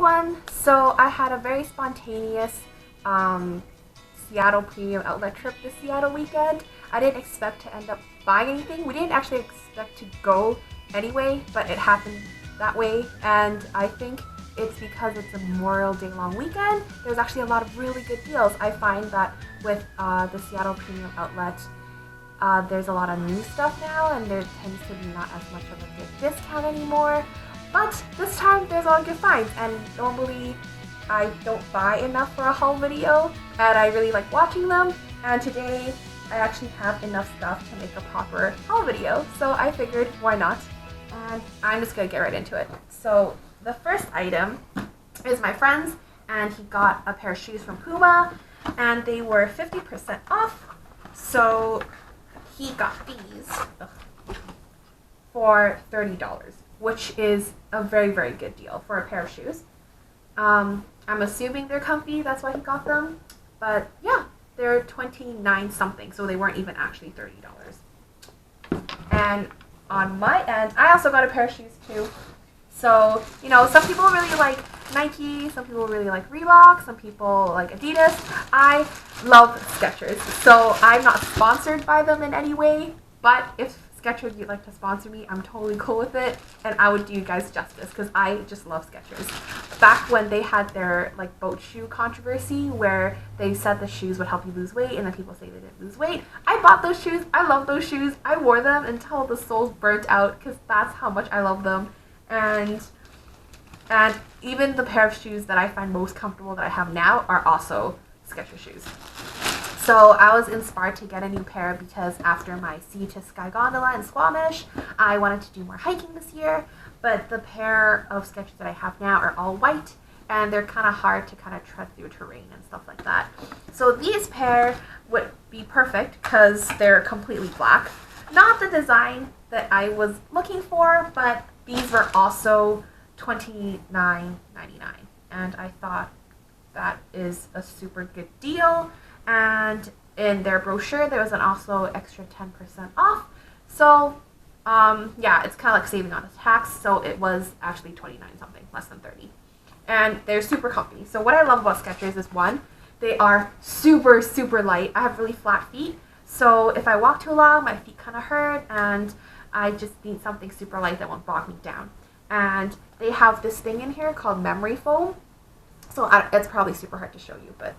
everyone. So I had a very spontaneous Seattle premium outlet trip this Seattle weekend. I didn't expect to end up buying anything. We didn't actually expect to go anyway, but it happened that way. And I think it's because it's a Memorial Day long weekend. There's actually a lot of really good deals. I find that with the Seattle premium outlet, there's a lot of new stuff now, and there tends to be not as much of a good discount anymore. But this time there's a lot of good finds, and normally I don't buy enough for a haul video, and I really like watching them. And today I actually have enough stuff to make a proper haul video, so I figured why not? And I'm just gonna get right into it. So the first item is my friend's, and he got a pair of shoes from Puma, and they were 50% off. So he got these for $30, which is a very, very good deal for a pair of shoes. I'm assuming they're comfy, that's why he got them. But yeah, they're 29 something, so they weren't even actually $30. And on my end, I also got a pair of shoes too. So, you know, some people really like Nike, some people really like Reebok, some people like Adidas. I love Skechers, so I'm not sponsored by them in any way, but if Skechers you'd like to sponsor me, I'm totally cool with it, and I would do you guys justice, because I just love Skechers. Back when they had their like boat shoe controversy, where they said the shoes would help you lose weight, and then people say they didn't lose weight, I bought those shoes. I love those shoes. I wore them until the soles burnt out, because that's how much I love them. And even the pair of shoes that I find most comfortable that I have now are also Skechers shoes. So I was inspired to get a new pair because after my Sea to Sky gondola in Squamish, I wanted to do more hiking this year. But the pair of Skechers that I have now are all white, and they're kind of hard to kind of tread through terrain and stuff like that. So these pair would be perfect because they're completely black. Not the design that I was looking for, but these were also $29.99, and I thought that is a super good deal. And in their brochure there was an also extra 10% off, so yeah, it's kind of like saving on a tax, so it was actually 29 something, less than 30. And they're super comfy. So what I love about Skechers is, one, they are super, super light. I have really flat feet, so if I walk too long my feet kind of hurt, and I just need something super light that won't bog me down. And they have this thing in here called memory foam. So it's probably super hard to show you, but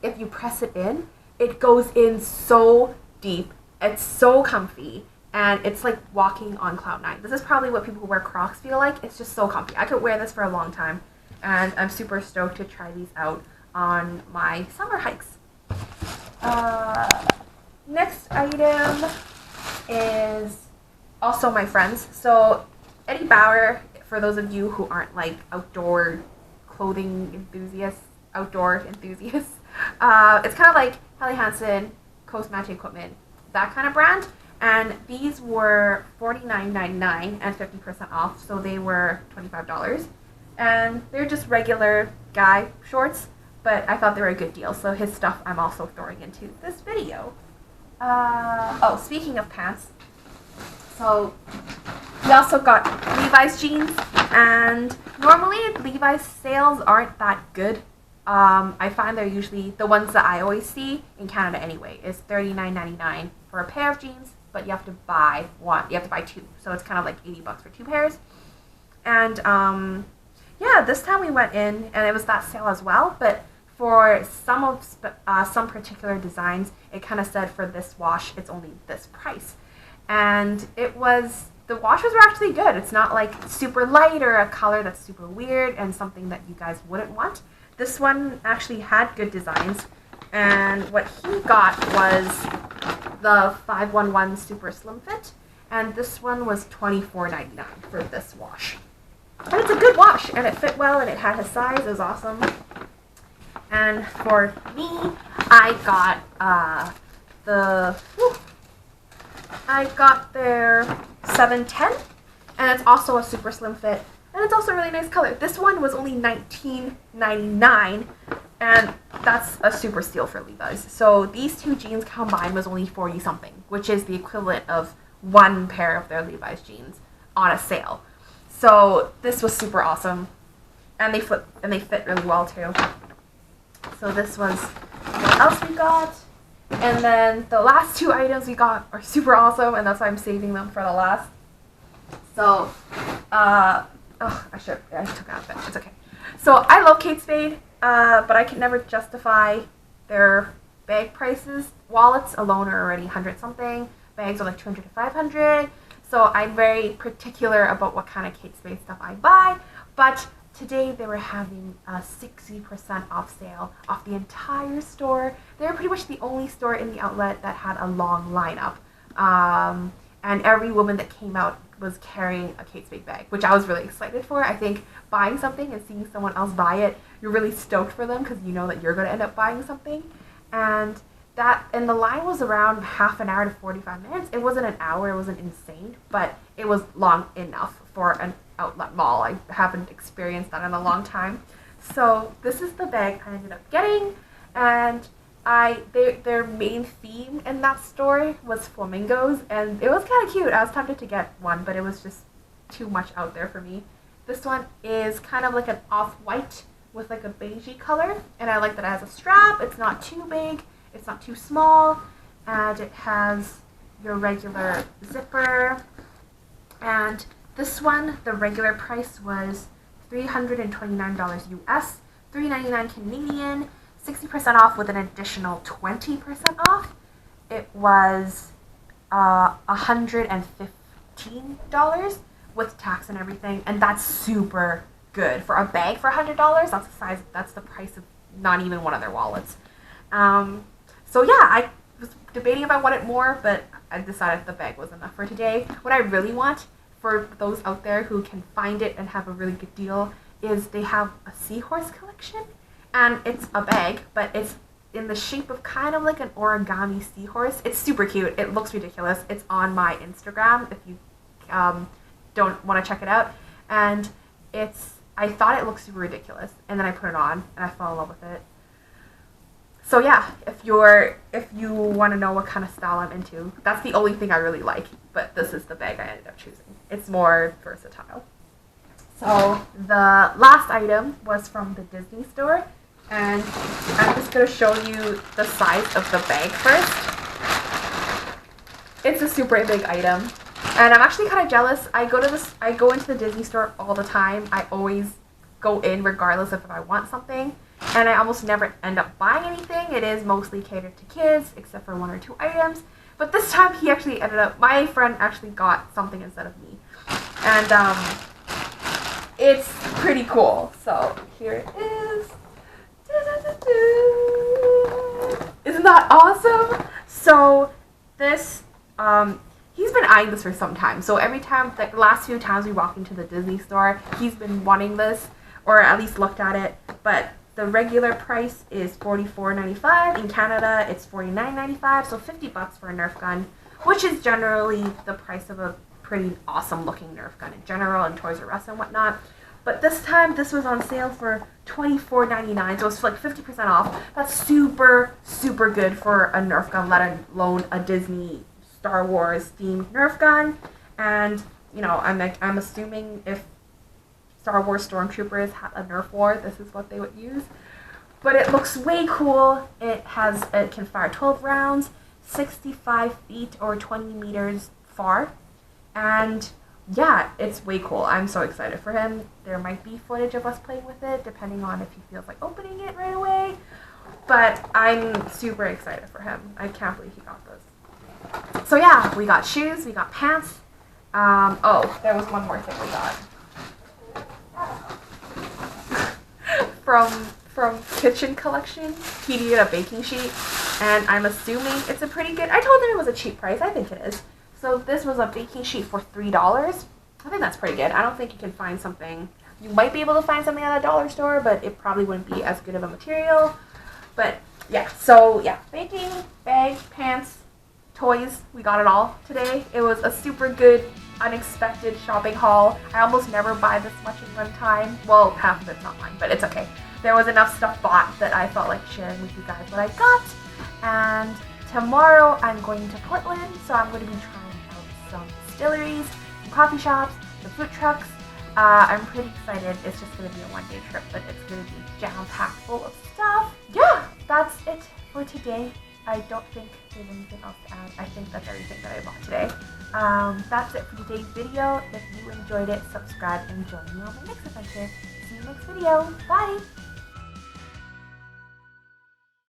if you press it in, it goes in so deep. It's so comfy, and it's like walking on cloud nine. This is probably what people who wear Crocs feel like. It's just so comfy. I could wear this for a long time, and I'm super stoked to try these out on my summer hikes. Next item is also my friend's. So Eddie Bauer, for those of you who aren't like outdoor clothing enthusiasts, it's kind of like Helly Hansen, Coast Mountain Equipment, that kind of brand. And these were $49.99 and 50% off, so they were $25. And they're just regular guy shorts, but I thought they were a good deal, so his stuff I'm also throwing into this video. Oh, speaking of pants, so we also got Levi's jeans, and normally Levi's sales aren't that good. I find they're usually, the ones that I always see in Canada anyway, is $39.99 for a pair of jeans, but you have to buy one. You have to buy two, so it's kind of like $80 for two pairs. And yeah, this time we went in, and it was that sale as well. But for some particular designs, it kind of said for this wash, it's only this price. And the washes were actually good. It's not like super light or a color that's super weird and something that you guys wouldn't want. This one actually had good designs, and what he got was the 511 Super Slim Fit, and this one was $24.99 for this wash. And it's a good wash, and it fit well, and it had his size. It was awesome. And for me, I got their 710, and it's also a super slim fit, and it's also a really nice color. This one was only $19.99, and that's a super steal for Levi's. So these two jeans combined was only 40 something, which is the equivalent of one pair of their Levi's jeans on a sale. So this was super awesome. and they fit really well too. So this was what else we got. And then the last two items we got are super awesome, and that's why I'm saving them for the last. So, I took it out of it. It's okay. So I love Kate Spade, but I can never justify their bag prices. Wallets alone are already 100 something. Bags are like 200 to 500. So I'm very particular about what kind of Kate Spade stuff I buy. But today they were having a 60% off sale off the entire store. They were pretty much the only store in the outlet that had a long lineup. And every woman that came out was carrying a Kate Spade bag, which I was really excited for. I think buying something and seeing someone else buy it, you're really stoked for them because you know that you're going to end up buying something. And the line was around half an hour to 45 minutes. It wasn't an hour, it wasn't insane, but it was long enough for an outlet mall. I haven't experienced that in a long time. So this is the bag I ended up getting, and their main theme in that store was flamingos, and it was kind of cute. I was tempted to get one, but it was just too much out there for me. This one is kind of like an off-white with like a beigey color, and I like that it has a strap. It's not too big, it's not too small, and it has your regular zipper. And this one, the regular price was $329 US, $3.99 Canadian, 60% off with an additional 20% off. It was $115 with tax and everything, and that's super good for a bag for $100. That's the price of not even one of their wallets. So yeah, I was debating if I wanted more, but I decided the bag was enough for today. What I really want, for those out there who can find it and have a really good deal, is they have a Seahorse Collection, and it's a bag, but it's in the shape of kind of like an origami seahorse. It's super cute. It looks ridiculous. It's on my Instagram if you don't want to check it out. And I thought it looked super ridiculous, and then I put it on and I fell in love with it. So yeah, if you want to know what kind of style I'm into, that's the only thing I really like, but this is the bag I ended up choosing. It's more versatile. So the last item was from the Disney store, and I'm just going to show you the size of the bag first. It's a super big item, and I'm actually kind of jealous. I go into the Disney store all the time. I always go in regardless of if I want something, and I almost never end up buying anything. It is mostly catered to kids, except for one or two items. But this time my friend actually got something instead of me. And it's pretty cool. So here it is. Isn't that awesome? So this, he's been eyeing this for some time. So every time, the last few times we walk into the Disney store, he's been wanting this, or at least looked at it. But the regular price is $44.95. In Canada, it's $49.95. So $50 for a Nerf gun, which is generally the price of a pretty awesome looking Nerf gun in general, and Toys R Us and whatnot. But this time, this was on sale for $24.99, so it's like 50% off. That's super, super good for a Nerf gun, let alone a Disney Star Wars themed Nerf gun. And, you know, I'm assuming if Star Wars Stormtroopers had a Nerf war, this is what they would use. But it looks way cool. It can fire 12 rounds, 65 feet or 20 meters far. And yeah, it's way cool. I'm so excited for him. There might be footage of us playing with it, depending on if he feels like opening it right away. But I'm super excited for him. I can't believe he got this. So yeah, we got shoes, we got pants. There was one more thing we got. From Kitchen Collection, he needed a baking sheet, and I'm assuming it's a pretty good. I told him it was a cheap price. I think it is. So this was a baking sheet for $3. I think that's pretty good. I don't think you can find something. You might be able to find something at a dollar store, but it probably wouldn't be as good of a material. But yeah, so yeah, baking, bag, pants, toys, we got it all today. It was a super good, unexpected shopping haul. I almost never buy this much in one time. Well, half of it's not mine, but it's okay. There was enough stuff bought that I felt like sharing with you guys what I got. And tomorrow I'm going to Portland, so I'm going to be trying out some distilleries, some coffee shops, some food trucks, I'm pretty excited. It's just going to be a one-day trip, but it's going to be jam-packed full of stuff. Yeah, that's it for today. I don't think there's anything else to add. I think that's everything that I bought today. That's it for today's video. If you enjoyed it, subscribe and join me on my next adventure. See you next video. Bye!